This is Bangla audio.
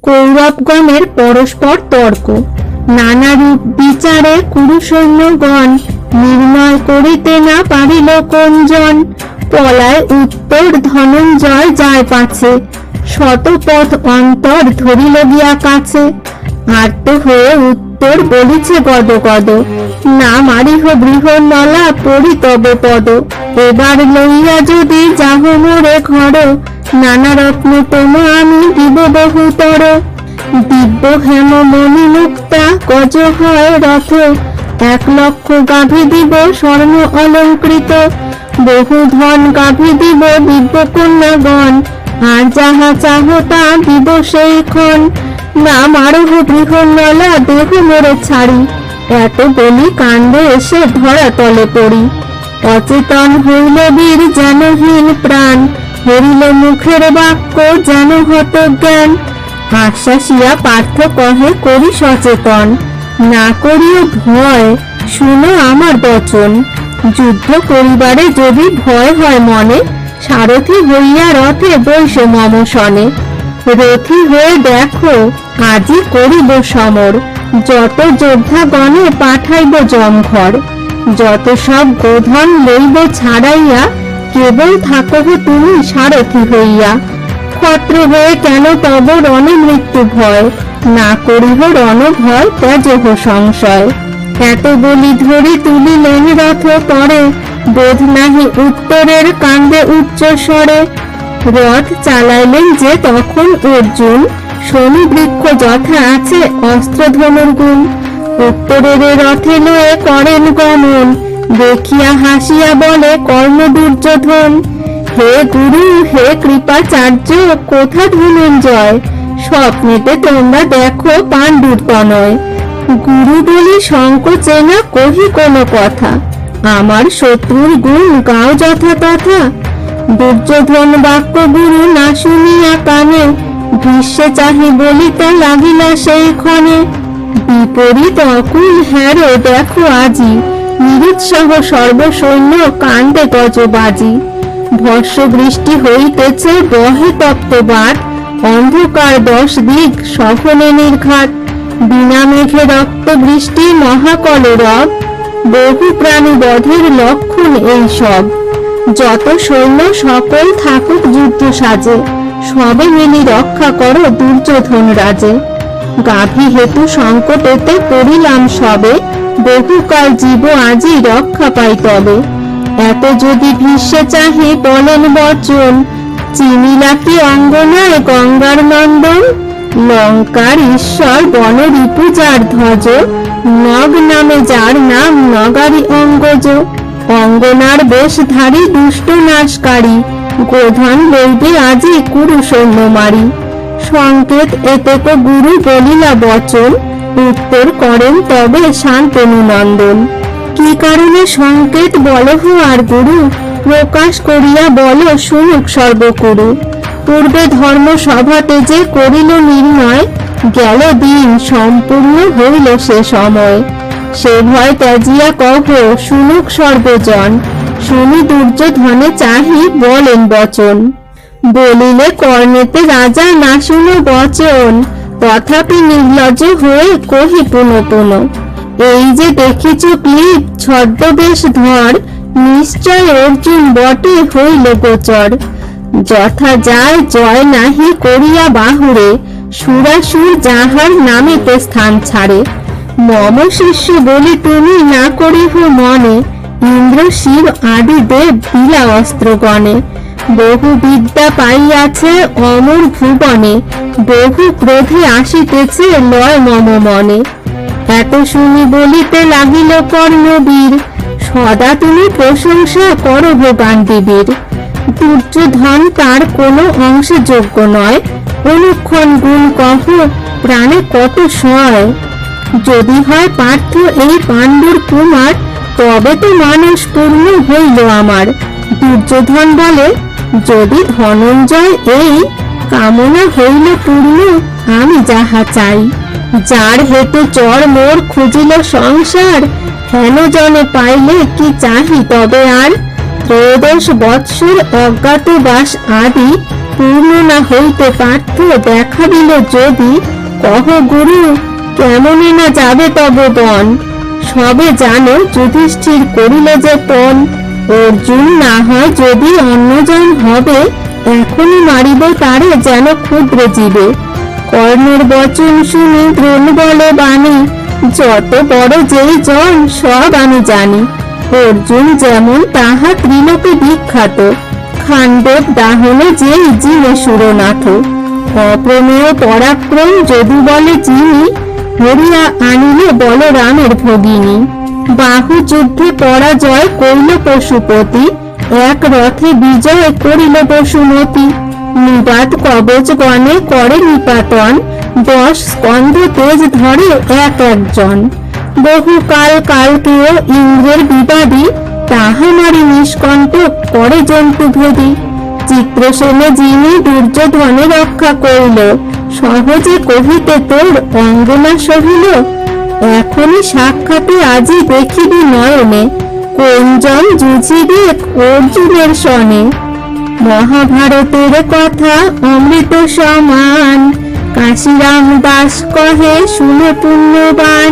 কৌরবগণের পরস্পর তর্ক। নানারূপ বিচারে কুরু সৈন্যগণ নির্ণয় করিতে না পারিল কোনজন। পলায় উত্তর ধনঞ্জয় যায় পাছে, শতপথ অন্তর ধরিল গিয়া কাছে। আর্ত হয়ে উত্তর বলিছে গদ গদ, না মারিহ বৃহন্নলা পড়ি তবে পদ। এবার লইয়া যদি যাহ মোরে ঘর, নানা রত্ন তোমা আমি দিব বহুতর। দিব্য হেম মণি মুক্তা গজ হয় রথ, 1,00,000 গাভী দিব স্বর্ণ অলঙ্কৃত। বহু ধন গাভী দিব দিব্য কন্যাগণ, আর যাহা চাহ তা দিব সেই ক্ষণ। না মারহ বৃহন্নলা দেহ মোরে ছাড়ি, এত বলি কাণ্ডে এসে ধরা তলে পড়ি। অচেতন হইল বীর যেন হীন প্রাণ, হরিল মুখের বাক্য যেন হত জ্ঞান। আশ্বাসিয়া পার্থ কহে করি সচেতন, না করিও ভয় শুনো আমার বচন। যুদ্ধ করিবারে যদি ভয় হয় মনে, সারথি হইয়া রথে বৈশ মম শনে। রথী হয়ে দেখো আজি করিব সমর, যত যোদ্ধা গণে পাঠাইব জমঘর। যত সব গোধন লইব ছাড়াইয়া, কেবল থাকব তুমি সারথি হইয়া। ক্ষত্র হয়ে কেন তব রণে মৃত্যু ভয়, না করিব রণ ভয় ত্যাজহ সংশয়। এত বলি ধরি তুলিলেন রথ পরে, বোধ নাহি উত্তরের কান্দে উচ্চ স্বরে। রথ চালাইলেন যে তখন অর্জুন, শনি বৃক্ষ যথা আছে অস্ত্র ধনুর গুণ। উত্তরের রথে লয়ে করেন গমন, দেখিয়া হাসিয়া বলে কর্ণ দুর্যোধন। হে গুরু হে কৃপাচার্য কোথা ধনঞ্জয়, স্বপ্নেতে তোমরা দেখো পাণ্ডুর তনয়। গুরু বলি সংকোচে না কহি কোনো কথা, আমার শত্রুর গুণ গাও যথা তথা। দুর্যোধন বাক্য গুরু না শুনিয়া কানে, গ্রীষ্মে চাহি বলিতে লাগিলা সেই ক্ষণে। বিপরীত অকুল হ্যারো দেখো আজি, নিরুৎসাহ সর্বসৈন্য কাণ্ডে গজবাজি। ভস্য বৃষ্টি হইতেছে বহে তপ্ত বাত, অন্ধকার 10 দিক সহনে নির্ঘাত। বিনা মেঘে রক্ত বৃষ্টি মহাকলরব, বহু প্রাণী বধের লক্ষণ এই সব। যত সৈন্য সকল থাকুক যুদ্ধ সাজে, সবে মিলি রক্ষা করো দুর্যোধন রাজে। গাভী হেতু সংকটেতে পড়িলাম সবে, বহুকাল জীব আজি রক্ষা পাই তবে। এত যদি ভীষ্মে চাহি বলেন বচন, চিনিলা কি অঙ্গনায় গঙ্গার নন্দন। লঙ্কার ঈশ্বর বন রিপু যার ধ্বজ, নগ নামে যার নাম নগারি অঙ্গজ। অঙ্গনার বেশধারী দুষ্ট নাশকারী, গোধন লইবে আজি কুরু সৈন্য মারি। সংকেত এতেক গুরু বলিলা বচন, উত্তর করেন তবে শান্তনু নন্দন। কি কারণে সংকেত বলহ আর গুরু, প্রকাশ করিয়া বল শুনুক সর্বকুরু। পূর্বে ধর্ম সভাতে যে করিল নির্ণয়, গেল দিন সম্পূর্ণ হইল সে সময়। সে ভয় ত্যাজিয়া কহ শুনুক সর্বজন, শুনি দুর্যোধনে চাহি বলেন বচন। বলিলে কর্ণেতে রাজা না শুনো বচন, তথাপি নির্লজ্জ হয়ে কহি পুনঃ পুনঃ। এই যে দেখিছ ক্লীব ছদ্মবেশ ধর, নিশ্চয় অর্জুন বটে হইল গোচর। যথা যায় জয় নাহি করিয়া বাহুরে, সুরাসুর যাহার নামেতে স্থান ছাড়ে। মম শিষ্য বলি তুমি না করিহ মনে, ইন্দ্র শিব আদি দেব বিলা অস্ত্রগণে। বহু বিদ্যা পাইয়াছে অমর ভুবনে, বহু ক্রোধে আসিতেছে লয় মম মনে। এত শুনি বলিতে লাগিল কর্ণবীর, সদা তুমি প্রশংসা করো গান্ডীবীর। দুর্যোধন তার কোনো অংশে যোগ্য নয়, অনুক্ষণ গুণ কহ প্রাণে কত সয়। যদি হয় পার্থ এই পাণ্ডুর কুমার, তবে তো মানস পূর্ণ হইল আমার। দুর্যোধন বলে যদি ধনঞ্জয় এই, কামনা হইল পূর্ণ আমি যাহা চাই। যার হেতু চর মোর খুঁজিল সংসার, হেন জনে পাইলে কি চাহি তবে আর। 13 বৎসর অজ্ঞাতবাস আদি, পূর্ণ না হইতে পার্থ দেখা দিল যদি, কহ গুরু কেমনে না যাবে তব বন। সবে জানো যুধিষ্ঠির করিল যে পণ, অর্জুন না হয় যদি অন্যজন হবে, এখনই মারিব তারে যেন ক্ষুদ্র জীবে। কর্ণের বচন শুনি দ্রোণ বলে বাণী, যত বড় যেই জন সব আমি জানি। অর্জুন যেমন তাহা ত্রিলোকে বিখ্যাত, খাণ্ডব দাহনে যেই জিনে সুরনাথ। অপ্রমেয় পরাক্রম যদু বলে যিনি, হরিয়া আনিলে বলরামের ভগিনী। বাহু যুদ্ধে পরাজয় করিল পশুপতি, এক রথে বিজয় করিল বসুমতী। নিবাত কবচ গণে করে নিপাতন, 10 স্কন্ধ তেজ ধরে এক একজন। বহুকাল কালকেও ইন্দ্রের বিবাদী, তাহা মারি নিষ্কণ্টক করে জন্তু ভেদী। চিত্রসেনে যিনি দুর্যোধনে রক্ষা করিল, সহজে কহিতে তোর অঙ্গনা সহিল। এখনই সাক্ষাতে আজি দেখিবি নয়নে, কোন জন যুঝিবে অর্জুনের সনে। মহাভারতের কথা অমৃত সমান, কাশিরাম দাস কহে শুনে পুণ্যবান।